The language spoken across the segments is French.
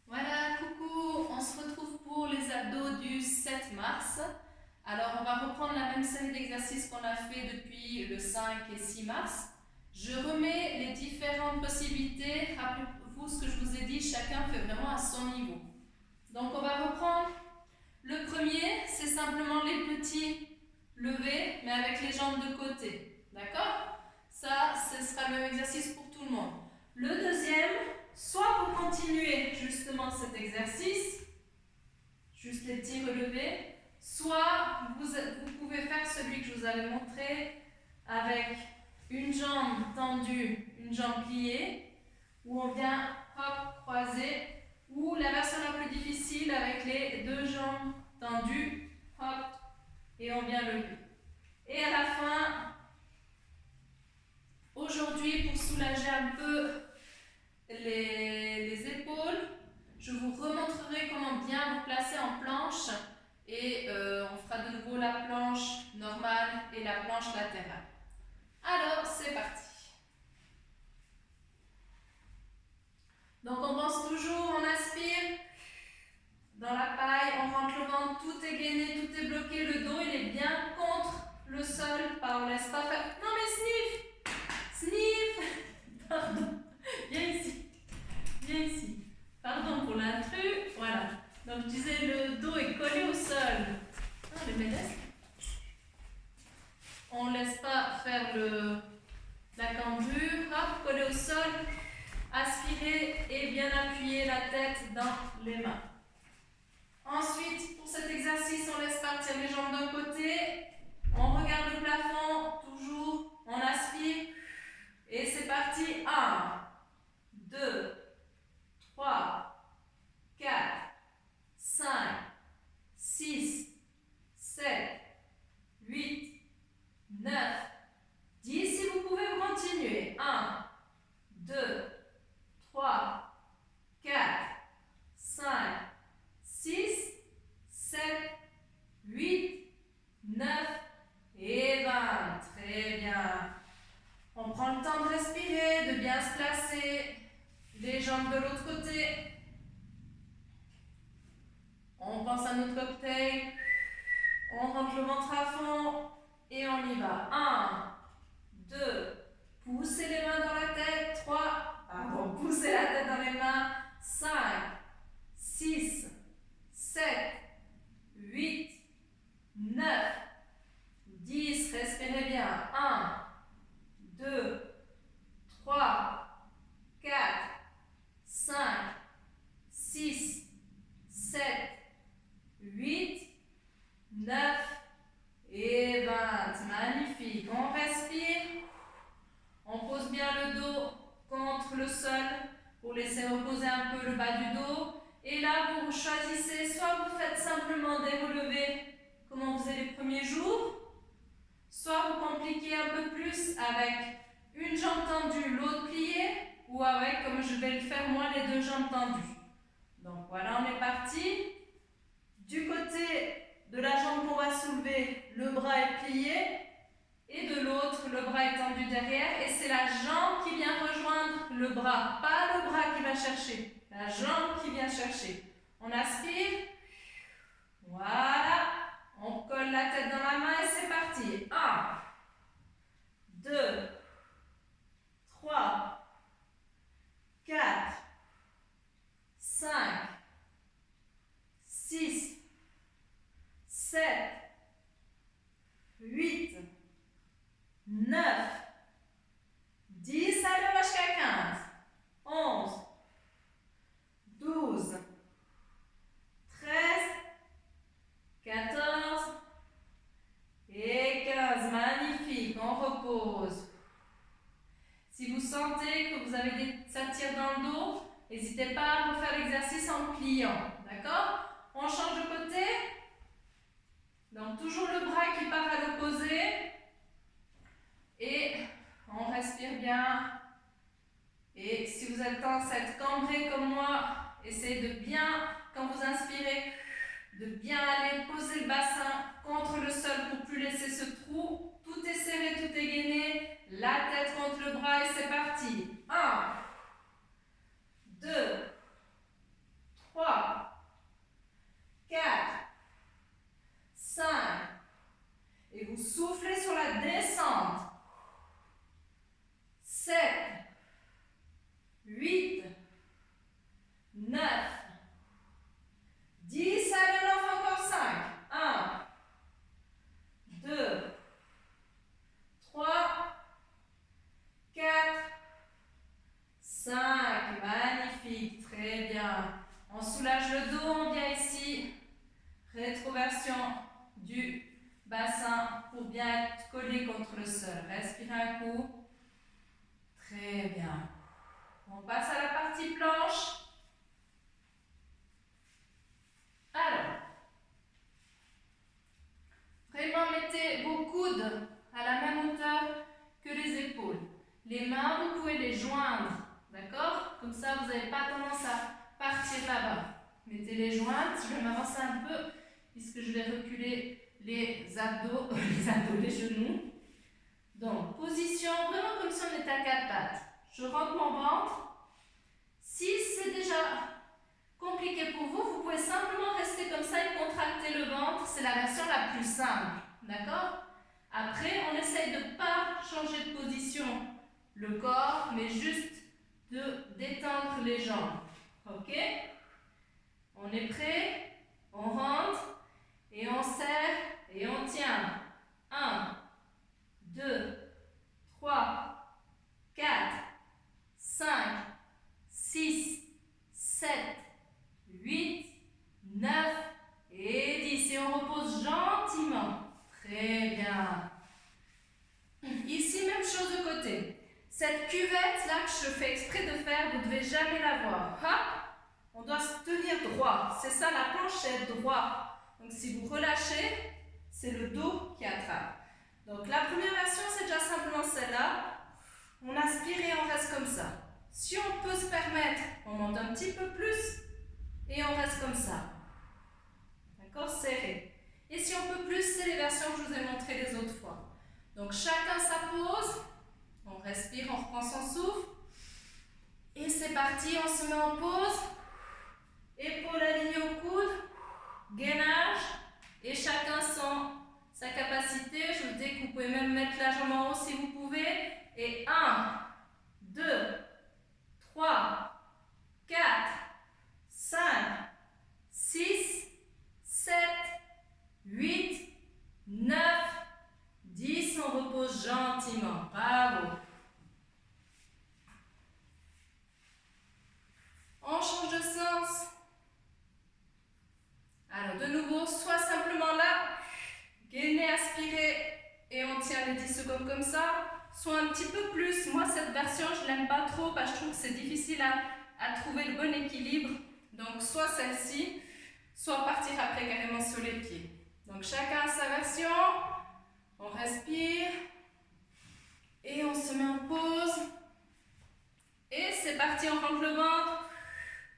Voilà, coucou, on se retrouve pour les abdos du 7 mars. Alors, on va reprendre la même série d'exercices qu'on a fait depuis le 5 et 6 mars. Je remets les différentes possibilités. Rappelez-vous ce que je vous ai dit, chacun fait vraiment à son niveau. Donc, on va reprendre. Le premier, c'est simplement les petits levés, mais avec les jambes de côté. D'accord? Ça, ce sera le même exercice pour tout le monde. Le deuxième, soit vous continuez justement cet exercice, juste les petits relevés, soit vous pouvez faire celui que je vous avais montré avec une jambe tendue, une jambe pliée, où on vient hop, croiser, ou la version la plus difficile avec les deux jambes tendues, hop, et on vient lever. Et à la fin, aujourd'hui, pour soulager un peu les épaules, je vous remontrerai comment bien vous placer en planche et on fera de nouveau la planche normale et la planche latérale. Alors, c'est parti. Donc, on pense toujours, on aspire dans la paille, on rentre le ventre, tout est gainé, tout est bloqué, le dos il est bien contre le sol, on ne laisse pas faire. Non mais sniff, sniff, pardon, viens ici, viens ici. Pardon pour l'intrus, voilà. Donc je disais le dos est collé au sol. Ah, les médecins. On ne laisse pas faire la cambrure, hop, collé au sol, aspirer et bien appuyer la tête dans les mains. Ensuite, pour cet exercice, on laisse partir les jambes d'un côté, on regarde le plafond, toujours, on aspire, et c'est parti. 1, 2, 3, 4, 5, 6, 7, 8, 9, 10. Si vous pouvez, vous continuez. 1, 2, 3, 4, 5, 6, 7, 8, 9 et 20. Très bien. On prend le temps de respirer, de bien se placer. Les jambes de l'autre côté. On pense à notre cocktail. On rentre le ventre à fond et on y va. 1, 2, poussez les mains dans la tête. 3, poussez la tête dans les mains. 5, 6, 7, 8, 9, 10. Respirez bien. 1, 2, 3, 4, 5, 6, 7, 8, 9 et 20. Magnifique. On respire. On pose bien le dos contre le sol pour laisser reposer un peu le bas du dos. Et là, vous choisissez, soit vous faites simplement des relevés comme on faisait les premiers jours, soit vous compliquez un peu plus avec une jambe tendue, l'autre pliée, ou avec, comme je vais le faire moi, les deux jambes tendues. Donc voilà, on est parti. Du côté de la jambe qu'on va soulever, le bras est plié, et de l'autre, le bras est tendu derrière, et c'est la jambe qui vient rejoindre le bras, pas le bras qui va chercher, la jambe qui vient chercher. On aspire, voilà, on colle la tête dans la main et c'est parti. 1, 2, 3, 4, 5, 6, 7, 8, 9, 10, allez, on va jusqu'à 15, 11, 12, 13, 14 et 15. Magnifique, on repose. Si vous sentez que vous avez ça tire dans le dos, n'hésitez pas à refaire l'exercice en pliant. D'accord? On change de côté. Donc toujours le bras qui part à l'opposé. Et on respire bien. Et si vous êtes tendance à être cambré comme moi, essayez de bien, quand vous inspirez, de bien aller poser le bassin contre le sol pour plus laisser ce trou. Tout est serré, tout est gainé. La tête contre le bras et c'est parti. 1, passe à la partie planche. Alors, vraiment mettez vos coudes à la même hauteur que les épaules. Les mains, vous pouvez les joindre, d'accord? Comme ça, vous n'avez pas tendance à partir là-bas. Mettez les jointes. Je vais m'avancer un peu puisque je vais reculer les abdos, les genoux. Donc, position vraiment comme si on était à quatre pattes. Je rentre mon ventre. Si c'est déjà compliqué pour vous, vous pouvez simplement rester comme ça et contracter le ventre. C'est la version la plus simple, d'accord? Après, on essaye de ne pas changer de position le corps, mais juste de détendre les jambes. Ok? On est prêt? On rentre et on serre et on tient. 1, 2, 3, 4, 5, 6, 7, 8, 9 et 10. Et on repose gentiment. Très bien. Ici, même chose de côté. Cette cuvette là que je fais exprès de faire, vous ne devez jamais la voir. Hop, on doit se tenir droit. C'est ça la planchette, droit. Donc si vous relâchez, c'est le dos qui attrape. Donc la première version, c'est déjà simplement celle-là. On aspire et on reste comme ça. Si on peut se permettre, on monte un petit peu plus et on reste comme ça. D'accord? Serré. Et si on peut plus, c'est les versions que je vous ai montrées les autres fois. Donc chacun sa pose. On respire, on reprend son souffle. Et c'est parti, on se met en pause. Épaules alignées au coude. Gainage. Et chacun sa capacité. Je vous dis que vous pouvez même mettre la jambe en haut si vous pouvez. Et 1, 2, 3, 4, 5, 6, 7, 8, 9, 10. On repose gentiment. Bravo. On change de sens. Alors, de nouveau, soit simplement là, gainer, aspirer, et on tient les 10 secondes comme ça, soit un petit peu plus. Moi, cette version, je ne l'aime pas trop parce que je trouve que c'est difficile à trouver le bon équilibre. Donc, soit celle-ci, soit partir après carrément sur les pieds. Donc, chacun a sa version. On respire. Et on se met en pause. Et c'est parti, on rentre le ventre.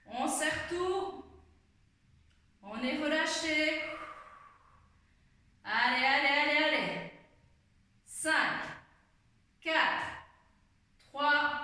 On serre tout. On est relâché. Allez, allez, allez, allez. 5, 4, 3,